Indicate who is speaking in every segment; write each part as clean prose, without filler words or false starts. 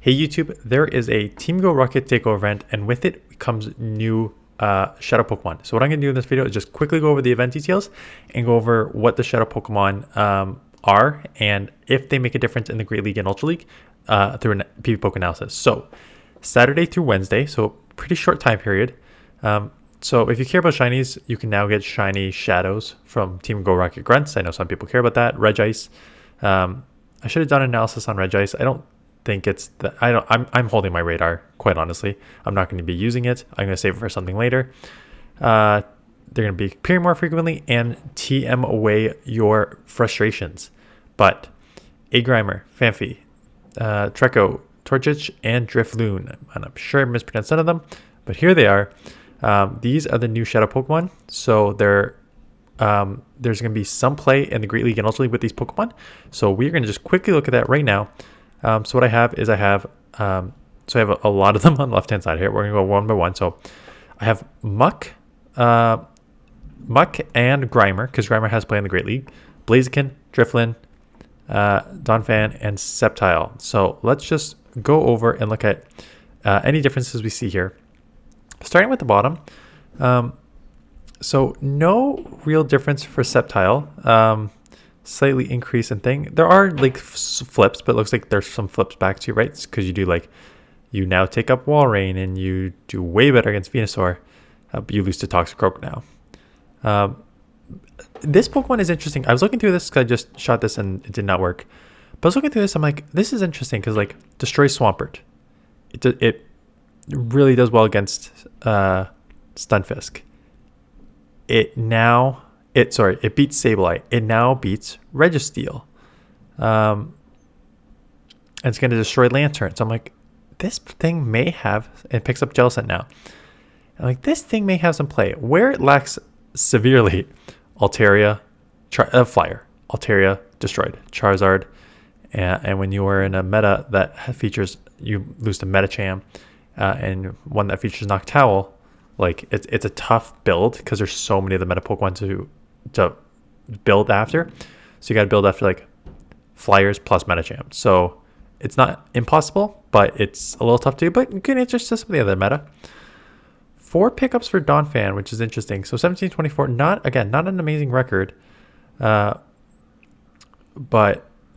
Speaker 1: Hey YouTube, there is a Team GO Rocket Takeover event, and with it comes new Shadow Pokemon. So what I'm going to do in this video is just quickly go over the event details and go over what the Shadow Pokemon are and if they make a difference in the Great League and Ultra League through a PvP Poke analysis. So Saturday through Wednesday, so pretty short time period. So if you care about shinies, you can now get shiny Shadows from Team GO Rocket Grunts. I know some people care about that. Regice. I should have done an analysis on Regice. I don't think it's that I'm holding my radar, quite honestly. I'm not going to be using it. I'm going to save it for something later. They're going to be appearing more frequently and TM away your frustrations. But a Grimer, Phanpy, Treecko, Torchic and Drifloon, and I'm sure I mispronounced none of them, but here they are. These are the new Shadow Pokemon. So there's going to be some play in the Great League and Ultra League with these Pokemon. So we're going to just quickly look at that right now. So what I have is I have a lot of them on the left hand side here. We're going to go one by one. So I have Muck and Grimer, because Grimer has play in the Great League, Blaziken, Drifloon, Donphan, and Sceptile. So let's just go over and look at any differences we see here. Starting with the bottom, so no real difference for Sceptile. Slightly increase in thing. There are like flips, but it looks like there's some flips back to you, right? Because you do you now take up Wall Rain and you do way better against Venusaur, but you lose to Toxicroak now. This Pokemon is interesting. I was looking through this because I just shot this and it did not work. But I was looking through this, I'm like, this is interesting because destroy Swampert. It really does well against Stunfisk. It beats Sableye. It now beats Registeel. And it's going to destroy Lantern. So I'm like, this thing may have, and picks up Jellicent now. I'm like, this thing may have some play. Where it lacks severely, Altaria, Flyer. Altaria, destroyed. Charizard. And when you are in a meta that features, you lose to Metacham, and one that features Noctowl, it's a tough build because there's so many of the meta Pokemon to build after. So you got to build after Flyers plus Metacham. So it's not impossible, but it's a little tough to do, but good answers to some of the other meta. 4 pickups for Donphan, which is interesting. So 1724, not an amazing record, but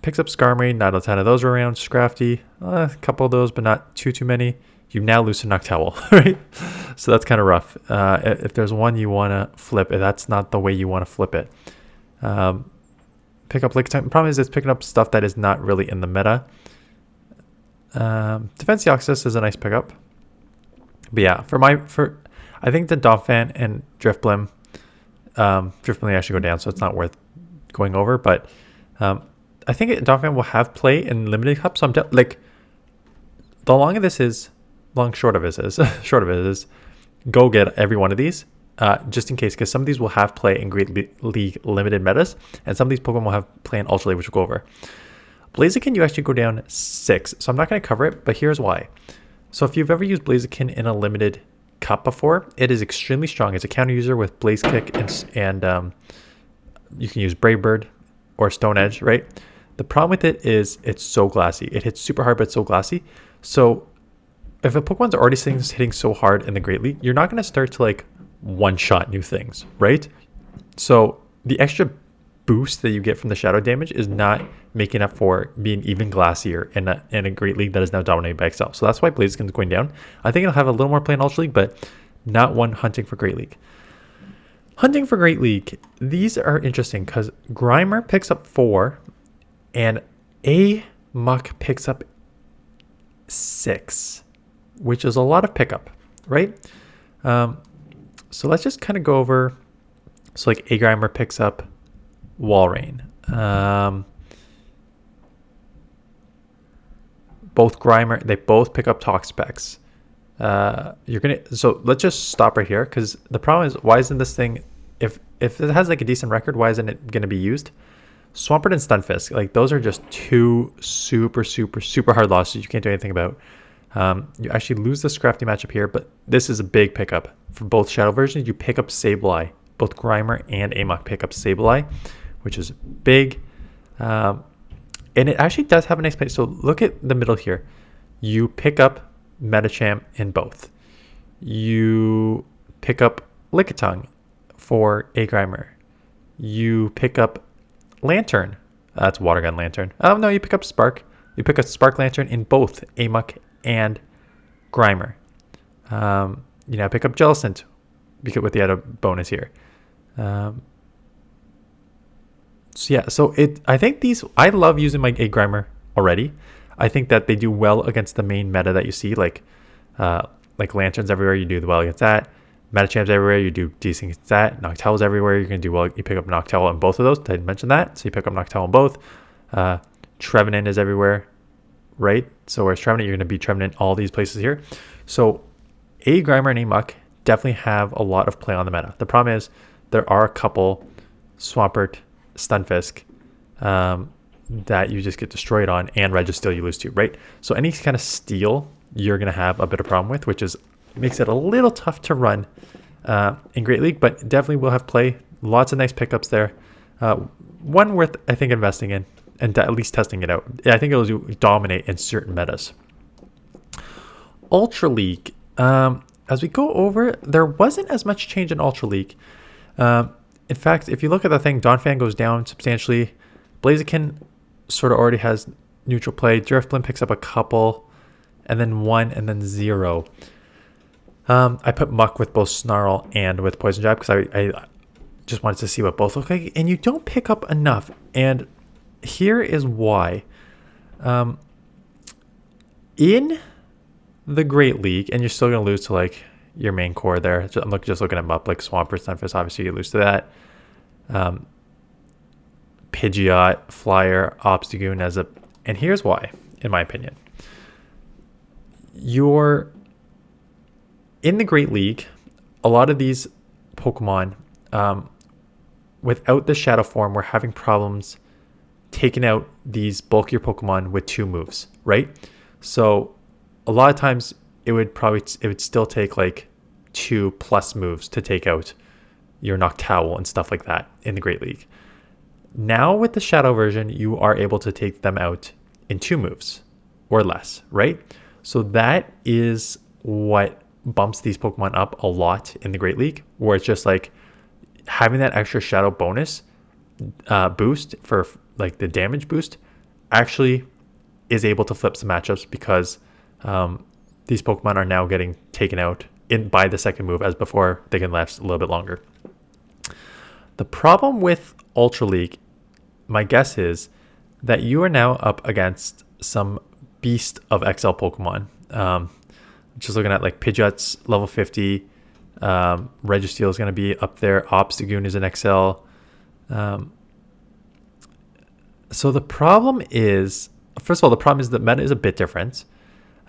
Speaker 1: picks up Skarmory. Not a ton of those are around. Scrafty, a couple of those, but not too many. You now lose to Noctowl, right? So that's kind of rough. If there's one you want to flip, that's not the way you want to flip it. Pick up Lick Time. The problem is it's picking up stuff that is not really in the meta. Defense Deoxys is a nice pickup. But yeah, I think the Donphan and Drifblim actually go down, so it's not worth going over. But I think Donphan will have play in limited cups. So short of it is go get every one of these just in case, because some of these will have play in Great League limited metas, and some of these Pokemon will have play in Ultra League, which we'll go over. Blaziken, you actually go down 6, so I'm not going to cover it, but here's why. So if you've ever used Blaziken in a limited cup before, it is extremely strong. It's a counter user with Blaze Kick and you can use Brave Bird or Stone Edge, right? The problem with it is it's so glassy. It hits super hard, but it's so glassy. So if a Pokemon's already hitting so hard in the Great League, you're not going to start to one-shot new things, right? So the extra boost that you get from the shadow damage is not making up for being even glassier in a Great League that is now dominated by Excel. So that's why Blaziken is going down. I think it'll have a little more play in Ultra League, but not one hunting for Great League. Hunting for Great League, these are interesting because Grimer picks up 4 and a Muck picks up 6, which is a lot of pickup, right? So let's just kind of go over. So a Grimer picks up Wall Rain. Both Grimer, they both pick up Toxapex. So let's just stop right here, because the problem is, why isn't this thing, if it has a decent record, why isn't it going to be used? Swampert and Stunfisk, those are just 2 super hard losses you can't do anything about. You actually lose the Scrafty matchup here, but this is a big pickup. For both Shadow versions, you pick up Sableye. Both Grimer and Amok pick up Sableye, which is big. And it actually does have a nice play. So look at the middle here. You pick up Medicham in both. You pick up Lickitung for a Grimer. You pick up Lantern. That's Water Gun Lantern. Oh no, you pick up Spark. You pick up Spark Lantern in both Amok and Grimer. Pick up Jellicent because with the added bonus here. I think I love using my A Grimer already. I think that they do well against the main meta that you see, like Lanterns everywhere, you do well against that. Metachamps everywhere, you do decent against that. Noctowls everywhere, you're going to do well. You pick up Noctowl on both of those. I didn't mention that. So you pick up Noctowl on both. Trevenant is everywhere, right? So whereas Trevenant, you're going to be Trevenant all these places here. So A Grimer and Amok definitely have a lot of play on the meta. The problem is there are a couple Swampert, Stunfisk that you just get destroyed on, and Registeel you lose to, right? So any kind of steal you're going to have a bit of problem with, which makes it a little tough to run in Great League, but definitely will have play. Lots of nice pickups there. One worth, I think, investing in and at least testing it out. I think it'll dominate in certain metas. Ultra League. As we go over, there wasn't as much change in Ultra League. In fact, if you look at the thing, Donphan goes down substantially. Blaziken sort of already has neutral play. Drifloon picks up a couple, and then 1, and then 0. I put Muck with both Snarl and with Poison Jab because I just wanted to see what both look like. And you don't pick up enough. And here is why. In the Great League, and you're still going to lose to like your main core there. I'm just looking them up, like Swampert, Stunfisk, obviously you lose to that. Pidgeot, Flyer, Obstagoon and here's why, in my opinion. In the Great League, a lot of these Pokemon, without the Shadow form, were having problems taking out these bulkier Pokemon with 2 moves, right? So a lot of times it would still take like 2+ moves to take out your Noctowl and stuff like that in the Great League. Now with the Shadow version, you are able to take them out in 2 moves or less, right? So that is what bumps these Pokemon up a lot in the Great League, where it's just like having that extra Shadow bonus boost for like the damage boost actually is able to flip some matchups because these Pokemon are now getting taken out by the second move, as before they can last a little bit longer. The problem with Ultra League, my guess is that you are now up against some beast of XL Pokemon. Just looking at like Pidgeot's level 50, Registeel is going to be up there. Obstagoon is an XL. So the problem is, first of all, the meta is a bit different.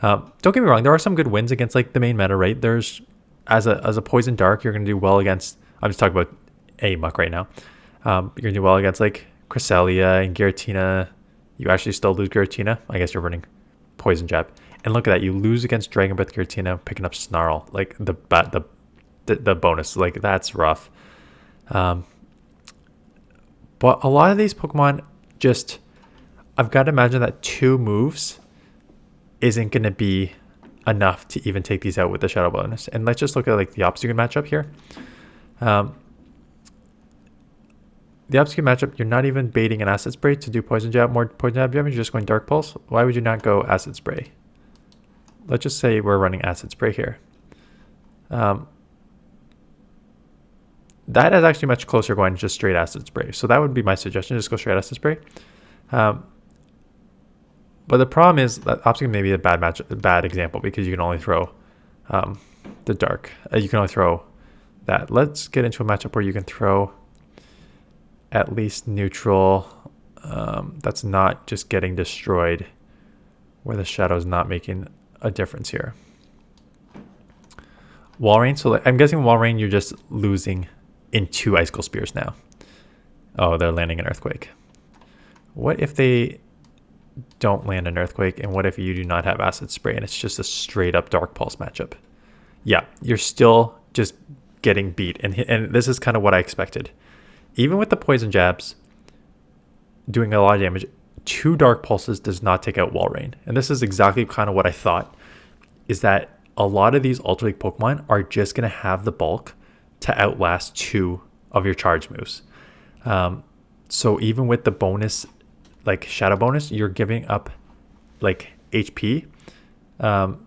Speaker 1: Don't get me wrong, there are some good wins against like the main meta, right? There's as a Poison Dark, you're going to do well against. I'm just talking about Amok right now. You're going to do well against like Cresselia and Giratina. You actually still lose Giratina. I guess you're running Poison Jab. And look at that, you lose against Dragon Breath Giratina, picking up Snarl, like the bonus, like that's rough. But a lot of these Pokemon I've got to imagine that 2 moves isn't going to be enough to even take these out with the Shadow bonus. And let's just look at like the Obstagoon matchup here. The Obstagoon matchup, you're not even baiting an Acid Spray to do more Poison Jab damage. You're just going Dark Pulse. Why would you not go Acid Spray? Let's just say we're running Acid Spray here. That is actually much closer going just straight Acid Spray. So that would be my suggestion, just go straight Acid Spray. But the problem is that Obstagoon may be a bad example because you can only throw the Dark. You can only throw that. Let's get into a matchup where you can throw at least neutral. That's not just getting destroyed, where the Shadow's not making a difference here. Walrein. So I'm guessing Walrein, you're just losing in 2 Icicle Spears now. Oh, they're landing an Earthquake. What if they don't land an Earthquake, and what if you do not have Acid Spray and it's just a straight up Dark Pulse matchup? Yeah, you're still just getting beat, and this is kind of what I expected. Even with the Poison Jabs doing a lot of damage, 2 Dark Pulses does not take out Wall Rain. And this is exactly kind of what I thought, is that a lot of these Ultra League Pokemon are just going to have the bulk to outlast 2 of your charge moves. So even with the bonus, like Shadow bonus, you're giving up like HP, or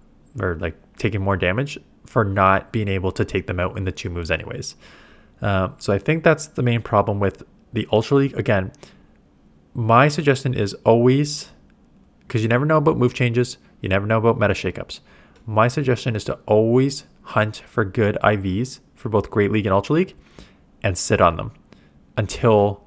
Speaker 1: like taking more damage for not being able to take them out in the 2 moves anyways. So I think that's the main problem with the Ultra League. Again, my suggestion is always, because you never know about move changes, you never know about meta shakeups. My suggestion is to always hunt for good IVs for both Great League and Ultra League and sit on them until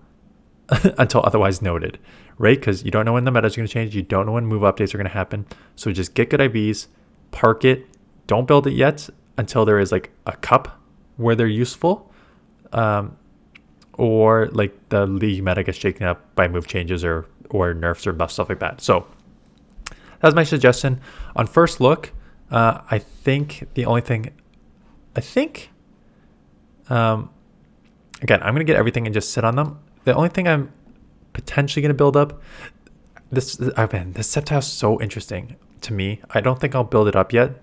Speaker 1: otherwise noted, right? Because you don't know when the meta is going to change. You don't know when move updates are going to happen. So just get good IVs, park it. Don't build it yet until there is like a cup where they're useful, or like the league meta gets shaken up by move changes or nerfs or buffs, stuff like that. So that's my suggestion. On first look, I think the only thing, again, I'm going to get everything and just sit on them. The only thing I'm potentially going to build up, this Sceptile is so interesting to me. I don't think I'll build it up yet.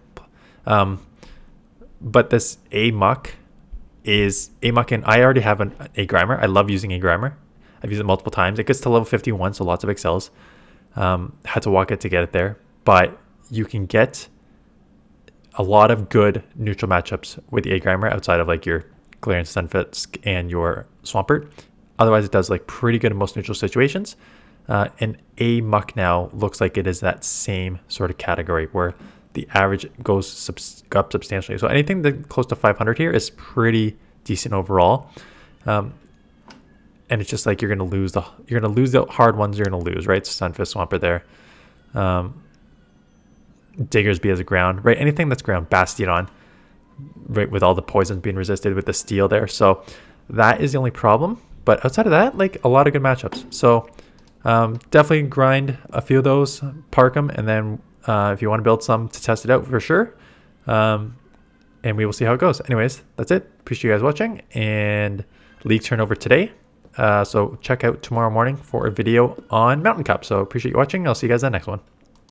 Speaker 1: But this Amok, and I already have a Grimer. I love using a Grimer. I've used it multiple times. It gets to level 51, so lots of excels. Had to walk it to get it there. But you can get a lot of good neutral matchups with the Grimer outside of like your Galarian Stunfisk and your Swampert. Otherwise, it does like pretty good in most neutral situations. And Amok now looks like it is that same sort of category where the average goes up substantially. So anything that close to 500 here is pretty decent overall. And it's just like you're gonna lose the hard ones. You're gonna lose, right? Stunfisk, Swampert there. Diggersby as a ground, right? Anything that's ground, Bastiodon, right? With all the poisons being resisted with the steel there. So that is the only problem. But outside of that, like a lot of good matchups. So definitely grind a few of those, park them, and then if you want to build some to test it out for sure. And we will see how it goes. Anyways, that's it. Appreciate you guys watching, and league turnover today. So check out tomorrow morning for a video on Mountain Cup. So appreciate you watching. I'll see you guys in the next one.